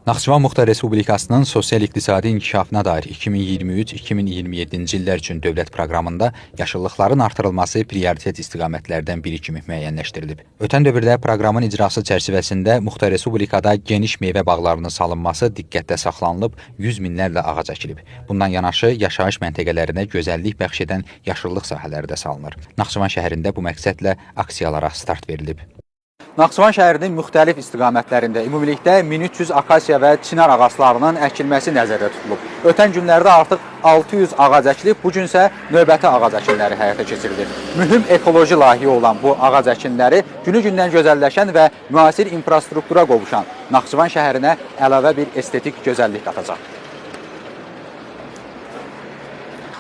Naxçıvan Muxtar Respublikasının sosial-iqtisadi inkişafına dair 2023-2027-ci illər üçün dövlət proqramında yaşıllıqların artırılması prioritet istiqamətlərdən biri kimi müəyyənləşdirilib. Ötən dövrdə proqramın icrası çərçivəsində Muxtar Respublikada geniş meyvə bağlarının salınması diqqətdə saxlanılıb, 100 minlərlə ağac əkilib. Bundan yanaşı, yaşayış məntəqələrinə gözəllik bəxş edən yaşıllıq sahələri də salınır. Naxçıvan şəhərində bu məqsədlə aksiyalara start verilib. Naxçıvan şəhərinin müxtəlif istiqamətlərində ümumilikdə 1300 akasiya və çinar ağaclarının əkilməsi nəzərdə tutulub. Ötən günlərdə artıq 600 ağac əkilib, bu gün isə növbəti ağac əkinləri həyata keçirilir. Mühüm ekoloji layihə olan bu ağac əkinləri günü-gündən gözəlləşən və müasir infrastruktura qovuşan Naxçıvan şəhərinə əlavə bir estetik gözəllik qatacaq.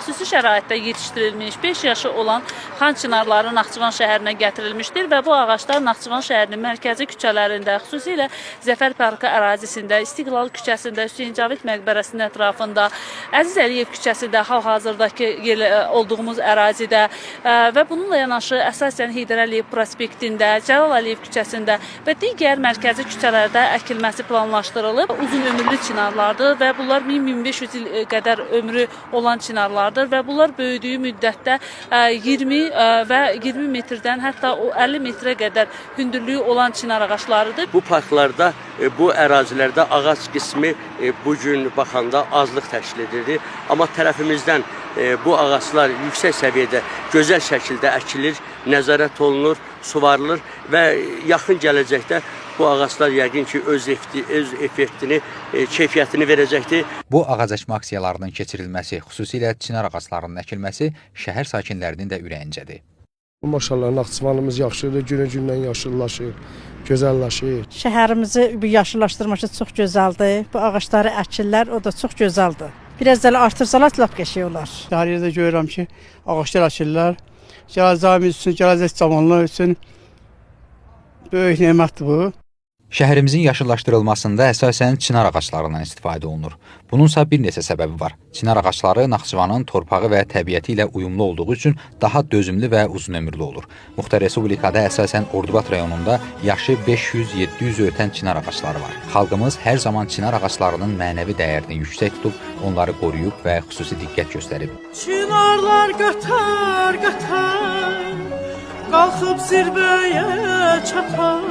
Xüsusi şəraitdə yetişdirilmiş 5 yaşı olan xan çinarları Naxçıvan şəhərinə gətirilmişdir və bu ağaclar Naxçıvan şəhərinin mərkəzi küçələrində, xüsusilə Zəfər Parkı ərazisində, İstiqlal küçəsində, Hüseyn Cavid məqbərəsinin ətrafında, Əziz Əliyev küçəsində, hal-hazırdakı olduğumuz ərazidə və bununla yanaşı əsasən Heydər Əliyev prospektində, Cəlal Əliyev küçəsində və digər mərkəzi küçələrdə əkilməsi planlaşdırılıb. Uzun ömürlü çinarlardır və bunlar 1000-1500 il qədər ömrü olan çinarlardır və bunlar böyüdüyü müddətdə 20 və 20 metrdən hətta 50 metrə qədər hündürlüyü olan çinar ağaclarıdır. Bu parklarda, bu ərazilərdə ağac qismi bu gün baxanda azlıq təşkil edir. Amma tərəfimizdən bu ağaclar yüksək səviyyədə, gözəl şəkildə əkilir, nəzarət olunur, suvarılır və yaxın gələcəkdə bu ağaclar yəqin ki, öz effektini, keyfiyyətini verəcəkdir. Bu ağac əkmə aksiyalarının keçirilməsi, xüsusilə çinar ağaclarının əkilməsi şəhər sakinlərinin də ürəyincədir. Maşallah, Naxçıvanımız yaxşıdır, günə-gündən yaşıllaşır, gözəlləşir. Şəhərimizi yaşıllaşdırması çox gözəldir. Bu ağacları əkirlər, o da çox gözəldir. Biraz da artırsalar lap qəşəng olar. Hər yerdə görürəm ki, ağaclar əkirlər. Gələcəyimiz üçün, gələcək zamanlar üçün böyük nemətdir bu. Şəhərimizin yaşıllaşdırılmasında əsasən çinar ağaclarından istifadə olunur. Bununsa bir neçə səbəbi var. Çinar ağacları Naxçıvanın torpağı və təbiəti ilə uyumlu olduğu üçün daha dözümlü və uzun ömürlü olur. Muxtar Respublikada əsasən Ordubad rayonunda yaşı 500-700 ötən çinar ağacları var. Xalqımız hər zaman çinar ağaclarının mənəvi dəyərini yüksək tutub, onları qoruyub və xüsusi diqqət göstərib. Çinarlar götər, qalxıb zirvəyə çatar.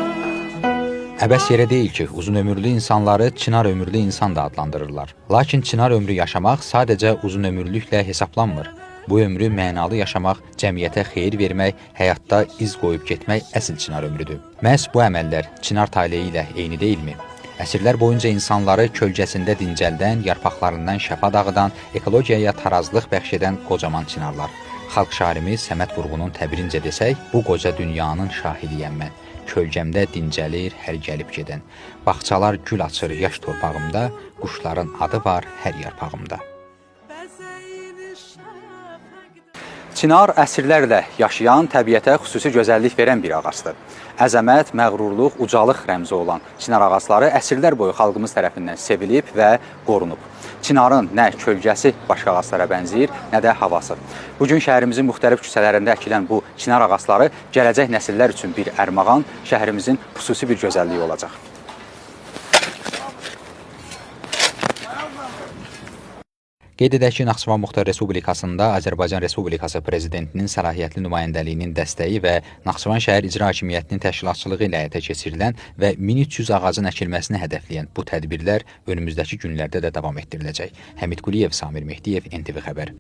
Əbəs yerə deyil ki, uzun ömürlü insanları çinar ömürlü insan da adlandırırlar. Lakin çinar ömrü yaşamaq sadəcə uzun ömürlüklə hesablanmır. Bu ömrü mənalı yaşamaq, cəmiyyətə xeyir vermək, həyatda iz qoyub getmək əsl çinar ömrüdür. Məhz bu əməllər çinar taleyi ilə eyni deyilmi? Əsrlər boyunca insanları kölgəsində dincəldən, yarpaqlarından şəfa dağıdan, ekologiyaya tarazlıq bəxş edən qocaman çinarlar. Xalq şairimiz Səməd Vurğunun təbiриncə desək, bu qoca dünyanın şahidiyəm mən. Kölgəmdə dincəlir hər gəlib gedən. Bağçalar gül açır yaş torpağımda, quşların adı var hər yarpağımda. Çinar əsrlərlə yaşayan, təbiətə xüsusi gözəllik verən bir ağacdır. Əzəmət, məğrurluq, ucalıq rəmzi olan çinar ağacları əsrlər boyu xalqımız tərəfindən sevilib və qorunub. Çinarın nə kölgəsi başqa ağaclara bənzəyir, nə də havası. Bugün şəhərimizin müxtəlif küçələrində əkilən bu çinar ağacları gələcək nəsillər üçün bir ərmağan, şəhərimizin xüsusi bir gözəlliyi olacaq. Qeyd edək ki, Naxçıvan Muxtar Respublikasında Azərbaycan Respublikası Prezidentinin səlahiyyətli nümayəndəliyinin dəstəyi və Naxçıvan şəhər icra hakimiyyətinin təşkilatçılığı ilə həyata keçirilən və 1300 ağacın əkilməsini hədəfləyən bu tədbirlər önümüzdəki günlərdə də davam etdiriləcək. Həmid Quliyev, Samir Mehdiyev, NTV Xəbər.